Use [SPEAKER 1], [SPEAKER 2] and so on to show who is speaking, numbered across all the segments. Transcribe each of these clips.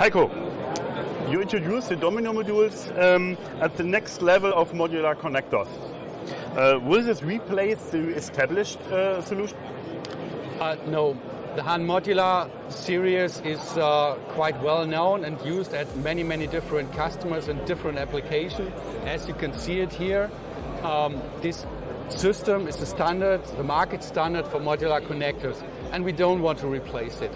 [SPEAKER 1] Heiko, you introduced the domino modules at the next level of modular connectors. Will this replace the established solution?
[SPEAKER 2] No. The Han-Modular series is quite well known and used at many different customers and different applications. As you can see it here, this system is the standard, the market standard for modular connectors, and we don't want to replace it.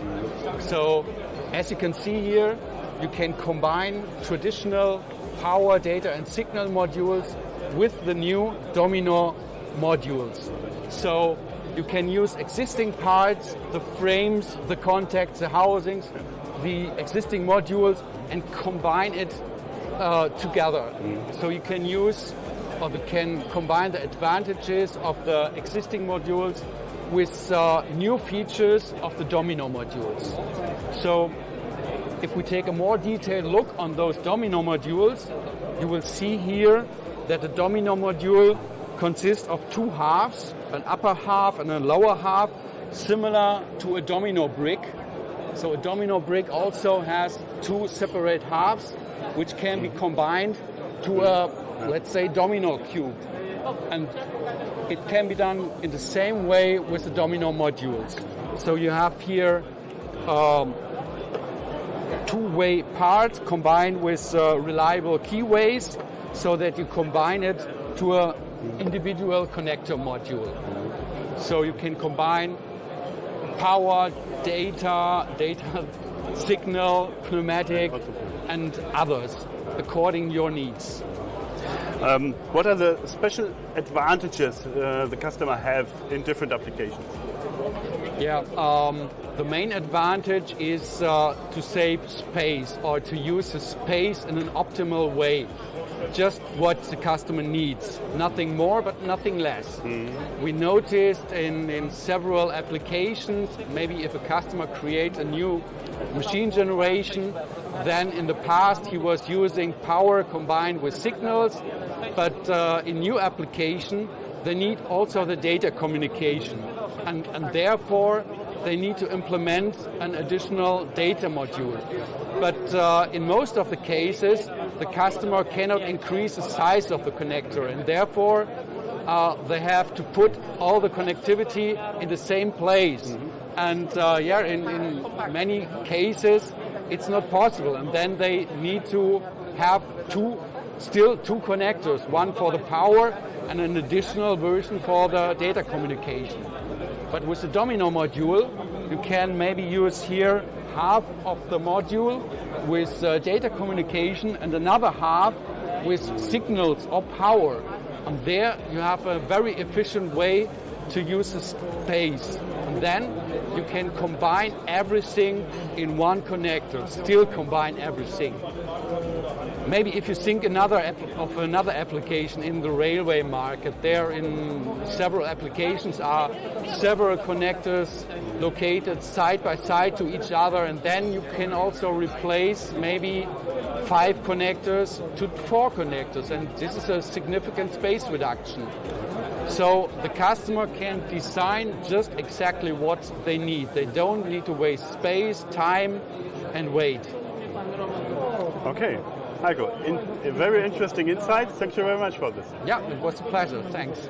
[SPEAKER 2] So, as you can see here, you can combine traditional power, data and signal modules with the new domino modules. So you can use existing parts, the frames, the contacts, the housings, the existing modules, and combine it together. So you can use, or you can combine the advantages of the existing modules with new features of the domino modules. So if we take a more detailed look on those domino modules, you will see here that the domino module consists of two halves, an upper half and a lower half, similar to a domino brick. So a domino brick also has two separate halves, which can be combined to a, let's say, domino cube. And it can be done in the same way with the domino modules. So you have here two-way parts combined with reliable keyways, so that you combine it to a individual connector module. So you can combine power, data signal, pneumatic, and others according to your needs.
[SPEAKER 1] What are the special advantages the customer have in different applications?
[SPEAKER 2] Yeah, the main advantage is to save space, or to use the space in an optimal way. Just what the customer needs, nothing more but nothing less. We noticed in several applications, maybe if a customer creates a new machine generation, then in the past he was using power combined with signals, but in new application they need also the data communication, and therefore they need to implement an additional data module. But in most of the cases, the customer cannot increase the size of the connector, and therefore they have to put all the connectivity in the same place. And in many cases, it's not possible, and then they need to have two connectors, one for the power and an additional version for the data communication. But with the domino module, you can maybe use here half of the module with data communication and another half with signals or power. And there you have a very efficient way to use the space. And then you can combine everything in one connector, still combine everything. Maybe if you think another application in the railway market, there in several applications are several connectors located side by side to each other, and then you can also replace maybe 5 connectors to 4 connectors, and this is a significant space reduction. So the customer can design just exactly what they need. They don't need to waste space, time and weight.
[SPEAKER 1] Okay. Heiko, a very interesting insight. Thank you very much for this.
[SPEAKER 2] Yeah, it was a pleasure. Thanks.